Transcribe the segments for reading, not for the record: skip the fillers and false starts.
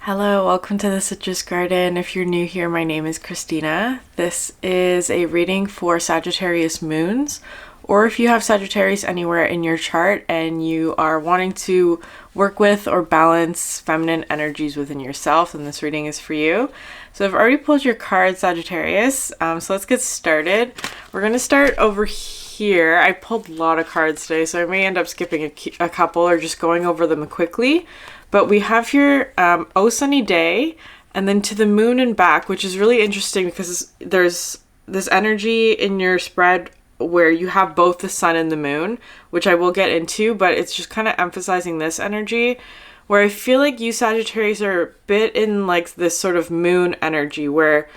Hello, welcome to the Citrus Garden. If you're new here, my name is Christina. This is a reading for Sagittarius moons, or if you have Sagittarius anywhere in your chart and you are wanting to work with or balance feminine energies within yourself, then this reading is for you. So I've already pulled your card, Sagittarius, so let's get started. We're going to start over here. I pulled a lot of cards today, so I may end up skipping a couple or just going over them quickly. But we have here, Oh Sunny Day, and then to the moon and back, which is really interesting because there's this energy in your spread where you have both the sun and the moon, which I will get into, but it's just kind of emphasizing this energy where I feel like you Sagittarius are a bit in like this sort of moon energy where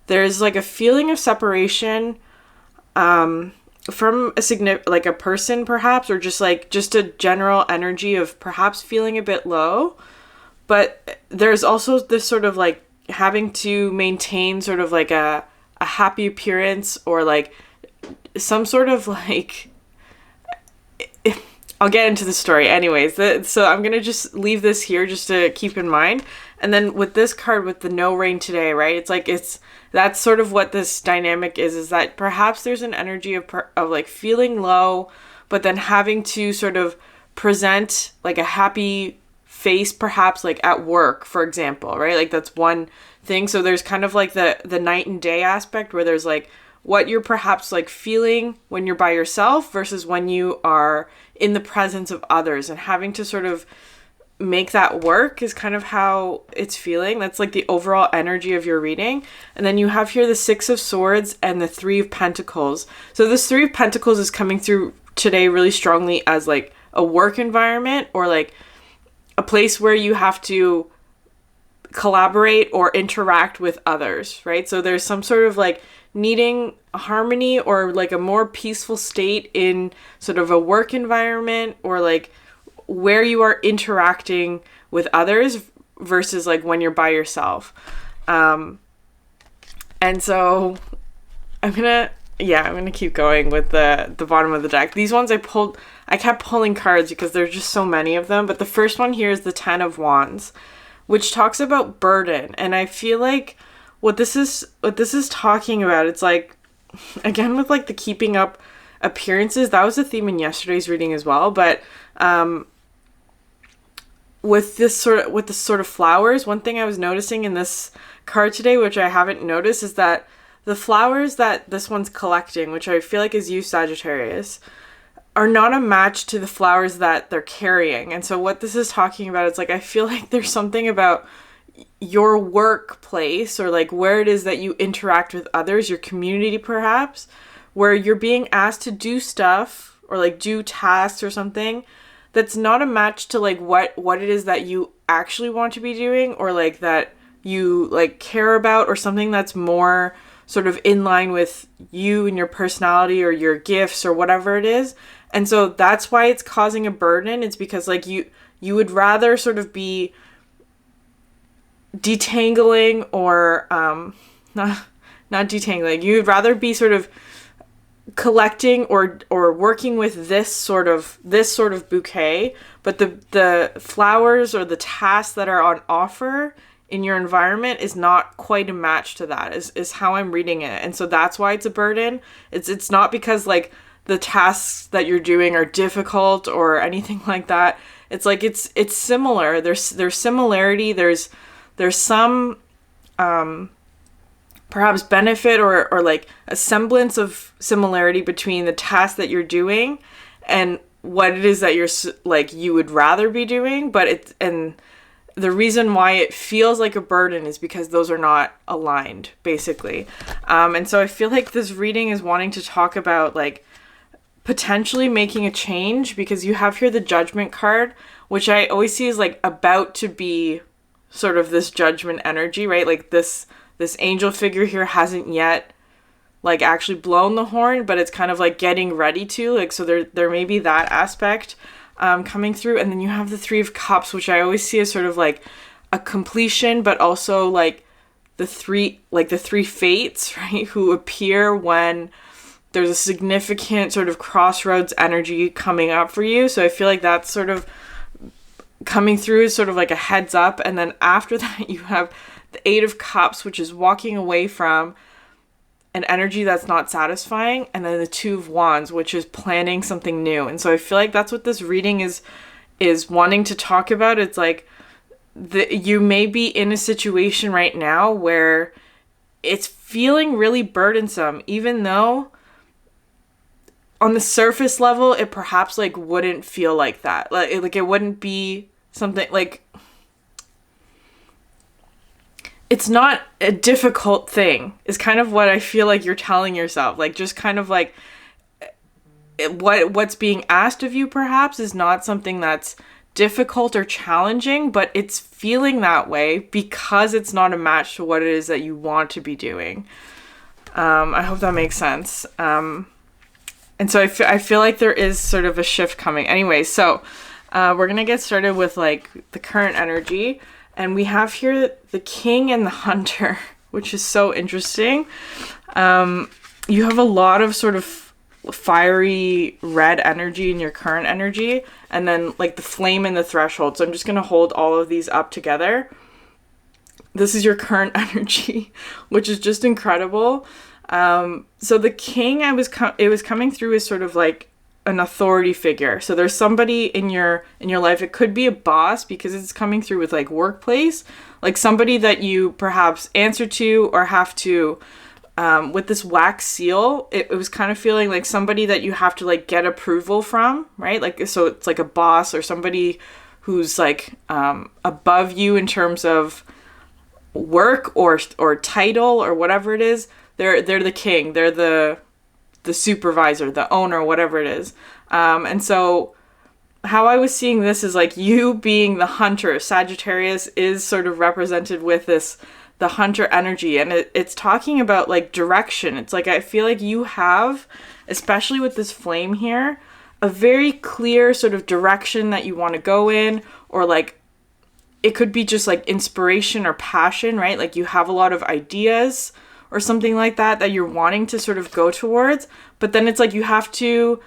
there's like a feeling of separation from a person perhaps, or just a general energy of perhaps feeling a bit low. But there's also this sort of like having to maintain sort of like a happy appearance, or like some sort of like, I'll get into the story anyways. So I'm going to just leave this here just to keep in mind. And then with this card, with the no rain today, right? That's sort of what this dynamic is that perhaps there's an energy of like feeling low, but then having to sort of present like a happy face, perhaps like at work, for example, right? Like that's one thing. So there's kind of like the night and day aspect where there's like what you're perhaps like feeling when you're by yourself versus when you are in the presence of others, and having to sort of make that work is kind of how it's feeling. That's like the overall energy of your reading. And then you have here the Six of Swords and the Three of Pentacles. So this Three of Pentacles is coming through today really strongly as like a work environment, or like a place where you have to collaborate or interact with others, right? So there's some sort of like needing harmony or like a more peaceful state in sort of a work environment, or like where you are interacting with others versus like when you're by yourself. And so I'm gonna keep going with the bottom of the deck. These ones I kept pulling cards because there's just so many of them. But the first one here is the Ten of Wands, which talks about burden. And I feel like what this is talking about, it's like, again, with like the keeping up appearances, that was a theme in yesterday's reading as well. But with the sort of flowers, one thing I was noticing in this card today, which I haven't noticed, is that the flowers that this one's collecting, which I feel like is you Sagittarius, are not a match to the flowers that they're carrying. And so what this is talking about, it's like I feel like there's something about your workplace, or like where it is that you interact with others, your community perhaps, where you're being asked to do stuff or like do tasks or something that's not a match to like what it is that you actually want to be doing, or like that you like care about, or something that's more sort of in line with you and your personality or your gifts or whatever it is. And so that's why it's causing a burden. It's because like you would rather sort of be detangling, or not detangling. You would rather be sort of collecting or working with this sort of bouquet, but the flowers or the tasks that are on offer in your environment is not quite a match to that, is how I'm reading it. And so that's why it's a burden. It's not because like the tasks that you're doing are difficult or anything like that. It's like it's similar. There's similarity. There's some perhaps benefit or like a semblance of similarity between the task that you're doing and what it is that you're like you would rather be doing. But and the reason why it feels like a burden is because those are not aligned, basically. And so I feel like this reading is wanting to talk about like potentially making a change, because you have here the Judgment card, which I always see as like about to be sort of this judgment energy, right? Like this angel figure here hasn't yet like actually blown the horn, but it's kind of like getting ready to, like, so there may be that aspect coming through. And then you have the Three of Cups, which I always see as sort of like a completion, but also like the three fates, right? Who appear when there's a significant sort of crossroads energy coming up for you. So I feel like that's sort of coming through is sort of like a heads up. And then after that, you have the Eight of Cups, which is walking away from an energy that's not satisfying. And then the Two of Wands, which is planning something new. And so I feel like that's what this reading is wanting to talk about. It's like you may be in a situation right now where it's feeling really burdensome, even though on the surface level, it perhaps like wouldn't feel like that. Like it wouldn't be something like, it's not a difficult thing is kind of what I feel like you're telling yourself. Like just kind of like what's being asked of you perhaps is not something that's difficult or challenging, but it's feeling that way because it's not a match to what it is that you want to be doing. I hope that makes sense. And so I feel like there is sort of a shift coming. Anyway, so we're going to get started with like the current energy. And we have here the King and the Hunter, which is so interesting. You have a lot of sort of fiery red energy in your current energy. And then like the Flame and the Threshold. So I'm just going to hold all of these up together. This is your current energy, which is just incredible. So the King, it was coming through as sort of like an authority figure. So there's somebody in your life. It could be a boss because it's coming through with like workplace, like somebody that you perhaps answer to or have to, with this wax seal, it was kind of feeling like somebody that you have to like get approval from, right? Like, so it's like a boss or somebody who's like, above you in terms of work or title or whatever it is. They're the king. They're the supervisor, the owner, whatever it is. And so how I was seeing this is like you being the hunter. Sagittarius is sort of represented with the hunter energy. And it's talking about like direction. It's like, I feel like you have, especially with this flame here, a very clear sort of direction that you want to go in, or like, it could be just like inspiration or passion, right? Like you have a lot of ideas or something like that you're wanting to sort of go towards. But then it's like you have to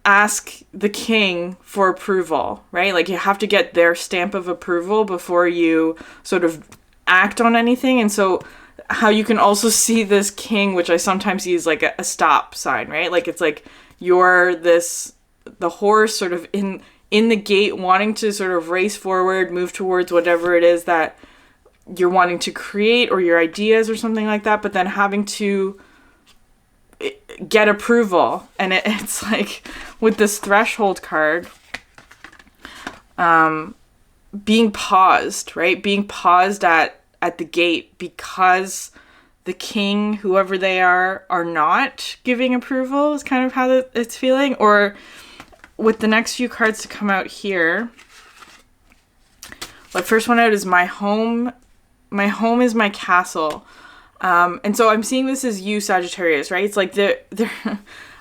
ask the king for approval, right? Like you have to get their stamp of approval before you sort of act on anything. And so how you can also see this king, which I sometimes see as like a stop sign, right? Like it's like you're the horse sort of in the gate wanting to sort of race forward, move towards whatever it is that you're wanting to create or your ideas or something like that, but then having to get approval. And it's like with this Threshold card, being paused, right? Being paused at the gate because the king, whoever they are not giving approval is kind of how it's feeling. Or with the next few cards to come out here, the first one out is My Home. My home is my castle. And so I'm seeing this as you, Sagittarius, right? It's like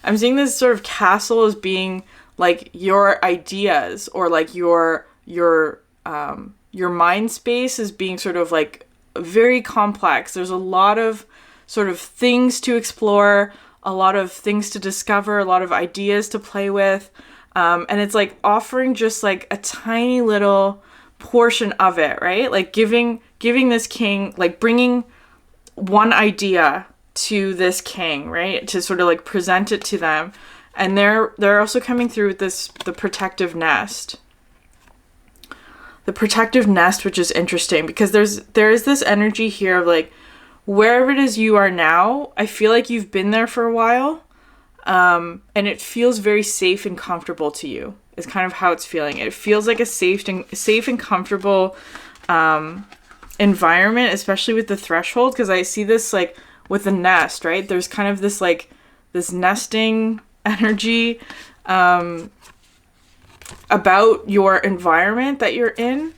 I'm seeing this sort of castle as being like your ideas, or like your mind space as being sort of like very complex. There's a lot of sort of things to explore, a lot of things to discover, a lot of ideas to play with. And it's like offering just like a tiny little portion of it, right? Like giving this king, like bringing one idea to this king, right? To sort of like present it to them. And they're also coming through with the protective nest. The protective nest, which is interesting because there is this energy here of like, wherever it is you are now, I feel like you've been there for a while. And it feels very safe and comfortable to you, is kind of how it's feeling. It feels like a safe and comfortable environment, especially with the Threshold, because I see this like with the nest, right? There's kind of this like this nesting energy about your environment that you're in.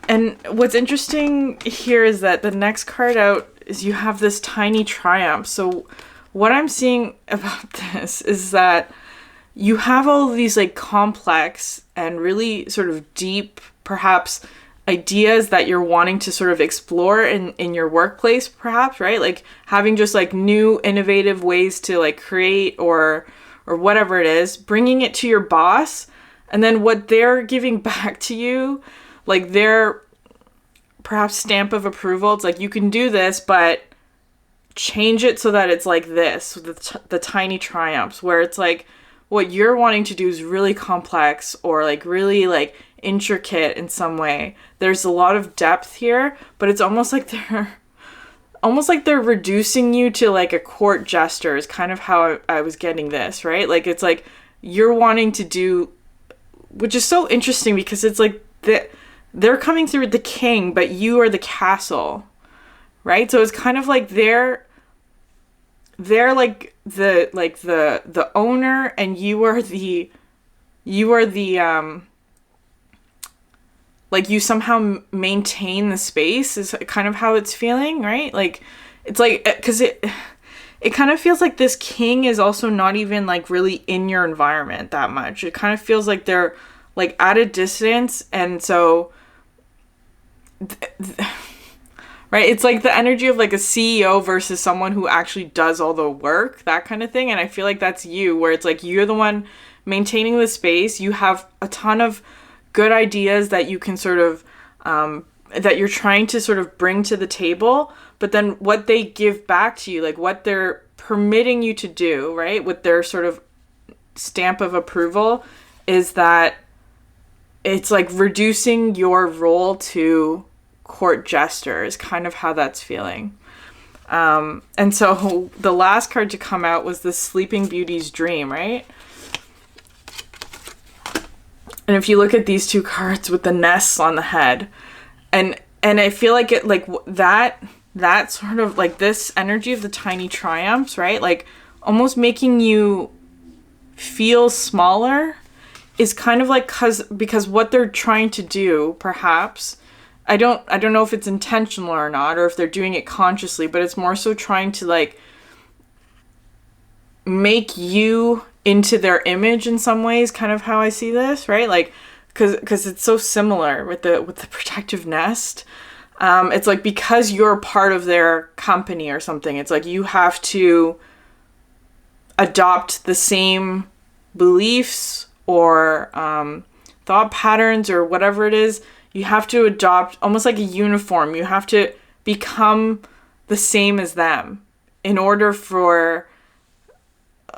And what's interesting here is that the next card out is you have this tiny triumph. So what I'm seeing about this is that you have all of these like complex and really sort of deep, perhaps, ideas that you're wanting to sort of explore in your workplace, perhaps, right? Like having just like new innovative ways to like create or whatever it is, bringing it to your boss. And then what they're giving back to you, like their perhaps stamp of approval, it's like, you can do this, but change it so that it's like this, the tiny triumphs, where it's like what you're wanting to do is really complex or like really like intricate in some way. There's a lot of depth here, but it's almost like they're reducing you to like a court jester is kind of how I was getting this, right? Like it's like you're wanting to do, which is so interesting because it's like they're coming through with the king, but you are the castle, right? So it's kind of like they're like the owner, and you are the like you somehow maintain the space is kind of how it's feeling, right? Like it's like, because it kind of feels like this king is also not even like really in your environment that much. It kind of feels like they're like at a distance, and so right, it's like the energy of like a CEO versus someone who actually does all the work, that kind of thing. And I feel like that's you, where it's like you're the one maintaining the space. You have a ton of good ideas that you can sort of that you're trying to sort of bring to the table, but then what they give back to you, like what they're permitting you to do, right, with their sort of stamp of approval, is that it's like reducing your role to court jester is kind of how that's feeling. And so the last card to come out was the Sleeping Beauty's Dream, right? And if you look at these two cards with the nests on the head, and I feel like it, like that sort of like this energy of the tiny triumphs, right? Like almost making you feel smaller is kind of like because what they're trying to do, perhaps, I don't know if it's intentional or not, or if they're doing it consciously, but it's more so trying to like make you into their image in some ways, kind of how I see this, right? Like, because it's so similar with the protective nest. It's like because you're part of their company or something, it's like you have to adopt the same beliefs or thought patterns or whatever it is. You have to adopt almost like a uniform. You have to become the same as them in order for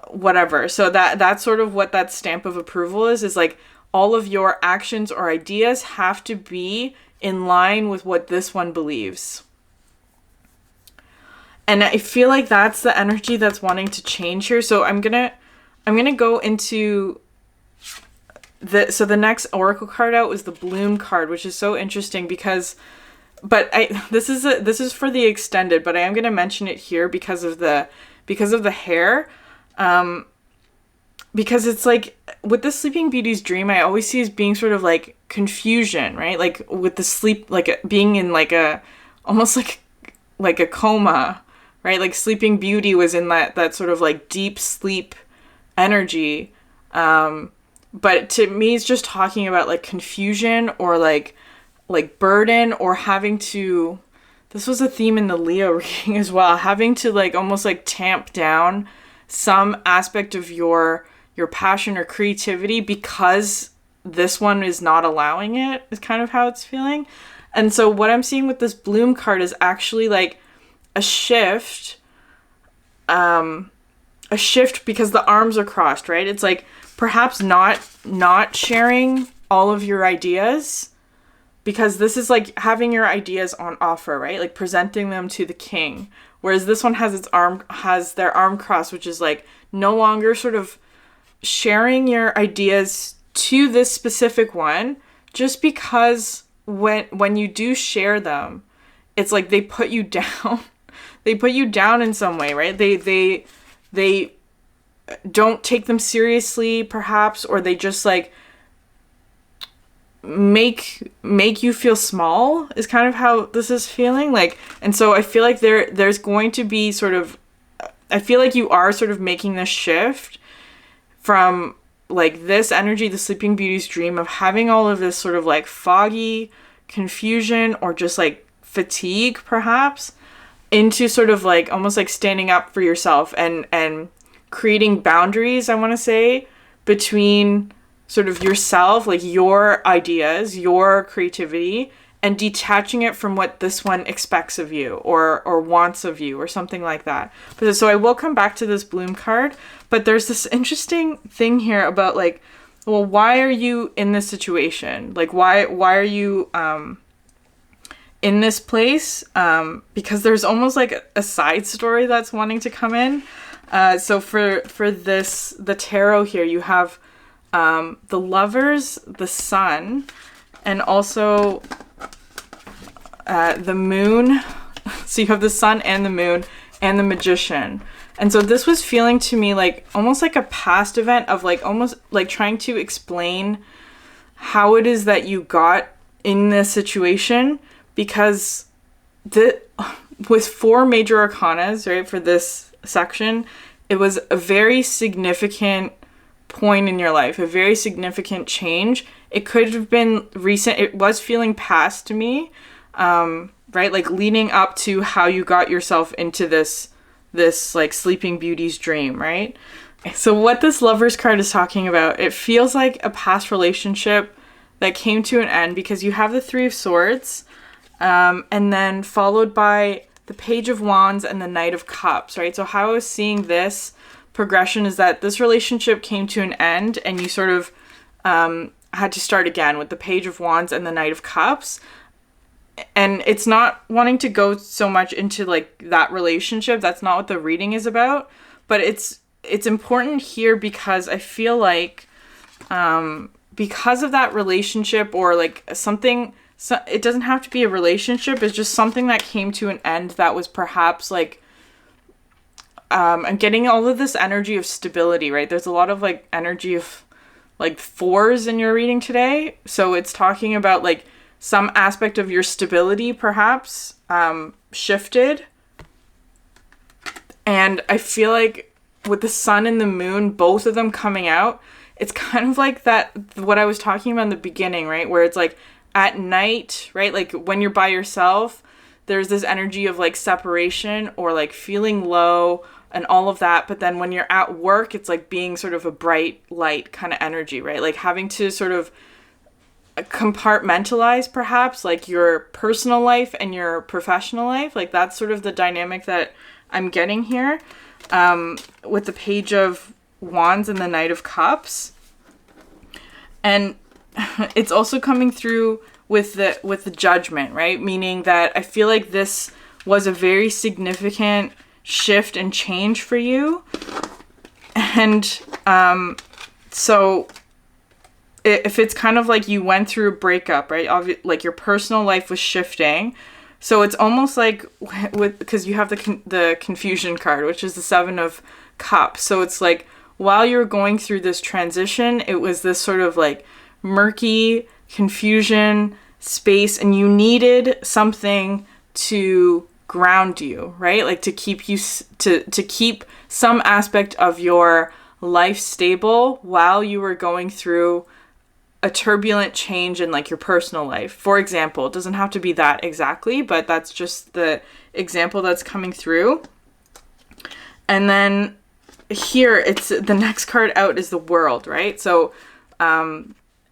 whatever. So that's sort of what that stamp of approval is like all of your actions or ideas have to be in line with what this one believes. And I feel like that's the energy that's wanting to change here. So I'm gonna go into the next oracle card out was the Bloom card, which is so interesting because, but this is for the extended, but I am gonna mention it here because of the hair. Because it's like with the Sleeping Beauty's Dream, I always see as being sort of like confusion, right? Like with the sleep, like being in like a almost like a coma, right? Like Sleeping Beauty was in that sort of like deep sleep energy. But to me, it's just talking about like confusion or like burden or having to. This was a theme in the Leo reading as well, having to like almost like tamp down some aspect of your passion or creativity because this one is not allowing it, is kind of how it's feeling. And so what I'm seeing with this Bloom card is actually like a shift because the arms are crossed, right? It's like perhaps not sharing all of your ideas, because this is like having your ideas on offer, right? Like presenting them to the king. Whereas this one has their arm crossed, which is like no longer sort of sharing your ideas to this specific one, just because when you do share them, it's like they put you down. They put you down in some way, right? They don't take them seriously, perhaps, or they just like make you feel small is kind of how this is feeling like. And so I feel like there's going to be sort of, I feel like you are sort of making this shift from like this energy, the Sleeping Beauty's Dream, of having all of this sort of like foggy confusion or just like fatigue perhaps, into sort of like almost like standing up for yourself and creating boundaries, I want to say, between sort of yourself, like your ideas, your creativity, and detaching it from what this one expects of you or wants of you or something like that. But so I will come back to this Bloom card, but there's this interesting thing here about like, well, why are you in this situation? Like, why are you in this place? Because there's almost like a side story that's wanting to come in. So for this, the tarot here, you have the Lovers, the Sun, and also the Moon. So you have the Sun and the Moon and the Magician. And so this was feeling to me like almost like a past event of like almost like trying to explain how it is that you got in this situation, because with 4 major arcanas, right, for this section, it was a very significant point in your life, a very significant change. It could have been recent. It was feeling past to me, right? Like leading up to how you got yourself into this like Sleeping Beauty's dream, right? So what this Lovers card is talking about, it feels like a past relationship that came to an end, because you have the 3 of Swords, and then followed by the Page of Wands and the Knight of Cups, right? So how I was seeing this progression is that this relationship came to an end and you sort of had to start again with the Page of Wands and the Knight of Cups. And it's not wanting to go so much into like that relationship. That's not what the reading is about. But it's important here because I feel like because of that relationship, or like something, so it doesn't have to be a relationship. It's just something that came to an end that was perhaps like, I'm getting all of this energy of stability, right? There's a lot of like energy of like 4s in your reading today. So it's talking about like some aspect of your stability perhaps shifted. And I feel like with the Sun and the Moon, both of them coming out, it's kind of like that, what I was talking about in the beginning, right? Where it's like at night, right? Like when you're by yourself, there's this energy of like separation or like feeling low and all of that. But then when you're at work, it's like being sort of a bright light kind of energy, right? Like having to sort of compartmentalize perhaps like your personal life and your professional life. Like that's sort of the dynamic that I'm getting here with the Page of Wands and the Knight of Cups. And it's also coming through with the Judgment, right? Meaning that I feel like this was a very significant shift and change for you. And so if it's kind of like you went through a breakup, right? Like your personal life was shifting. So it's almost like because you have the Confusion card, which is the 7 of Cups. So it's like while you're going through this transition, it was this sort of like murky confusion space, and you needed something to ground you, right? Like to keep you to keep some aspect of your life stable while you were going through a turbulent change in like your personal life. For example, it doesn't have to be that exactly, but that's just the example that's coming through. And then here it's the next card out is the World, right? So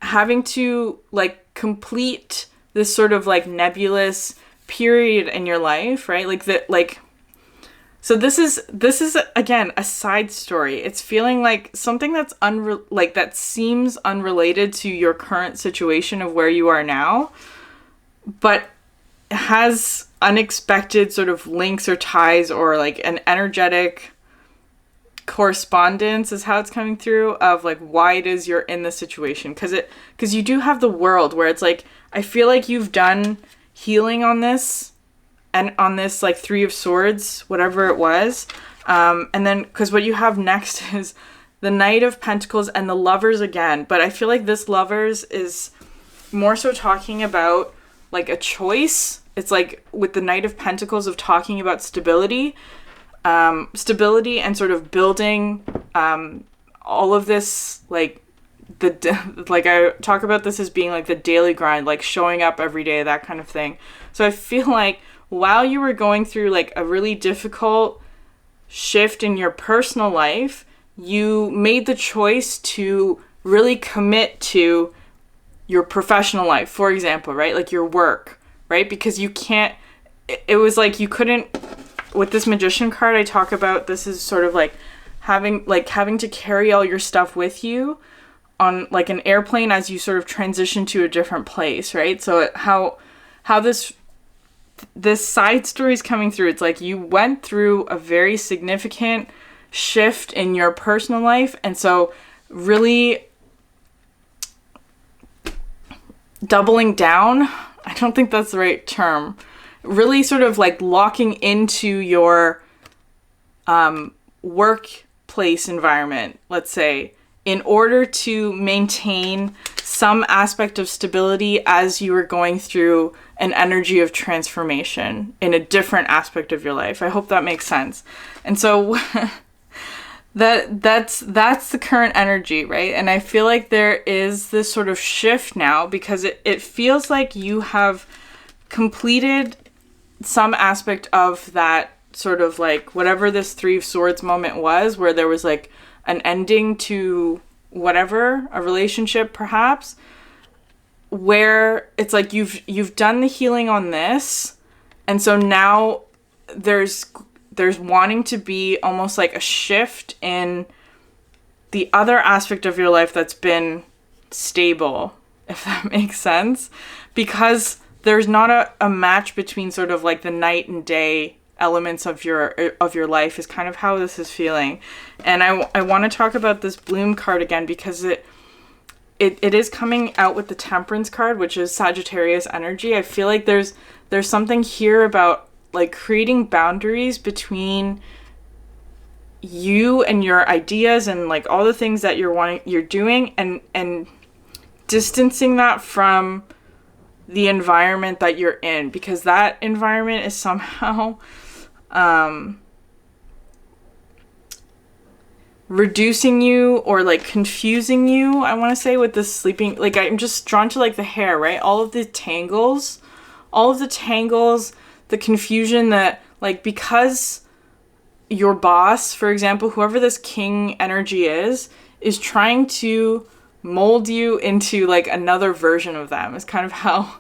having to like complete this sort of like nebulous period in your life, right? Like that, like, so this is again a side story. It's feeling like something that's that seems unrelated to your current situation of where you are now, but has unexpected sort of links or ties or like an energetic correspondence is how it's coming through of like why it is you're in this situation. Because you do have the World where it's like, I feel like you've done healing on this and on this like 3 of Swords, whatever it was. And then because what you have next is the Knight of Pentacles and the Lovers again. But I feel like this Lovers is more so talking about like a choice. It's like with the Knight of Pentacles of talking about stability and sort of building all of this, like like I talk about this as being like the daily grind, like showing up every day, that kind of thing. So I feel like while you were going through like a really difficult shift in your personal life, you made the choice to really commit to your professional life, for example, right? Like your work, right? Because you can't, it was like you couldn't, with this Magician card I talk about, this is sort of like having to carry all your stuff with you on like an airplane as you sort of transition to a different place, right? So how this side story is coming through, it's like you went through a very significant shift in your personal life, and so really doubling down, I don't think that's the right term, really sort of like locking into your workplace environment, let's say, in order to maintain some aspect of stability as you were going through an energy of transformation in a different aspect of your life. I hope that makes sense. And so that's the current energy, right? And I feel like there is this sort of shift now because it feels like you have completed some aspect of that sort of like whatever this Three of Swords moment was, where there was like an ending to whatever, a relationship perhaps, where it's like you've done the healing on this, and so now there's wanting to be almost like a shift in the other aspect of your life that's been stable, if that makes sense, because there's not a match between sort of like the night and day elements of your life is kind of how this is feeling. And I want to talk about this Bloom card again because it is coming out with the Temperance card, which is Sagittarius energy. I feel like there's something here about like creating boundaries between you and your ideas and like all the things that you're doing, and distancing that from the environment that you're in, because that environment is somehow reducing you or like confusing you, I want to say, with this sleeping, like I'm just drawn to like the hair, right? All of the tangles, the confusion that like, because your boss, for example, whoever this king energy is trying to mold you into like another version of them is kind of how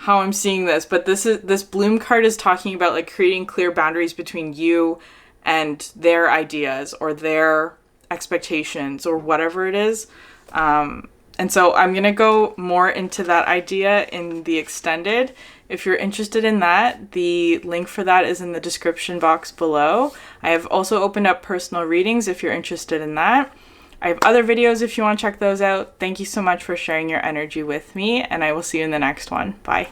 I'm seeing this. But this Bloom card is talking about like creating clear boundaries between you and their ideas or their expectations or whatever it is. And so I'm going to go more into that idea in the extended. If you're interested in that, the link for that is in the description box below. I have also opened up personal readings if you're interested in that. I have other videos if you want to check those out. Thank you so much for sharing your energy with me, and I will see you in the next one. Bye.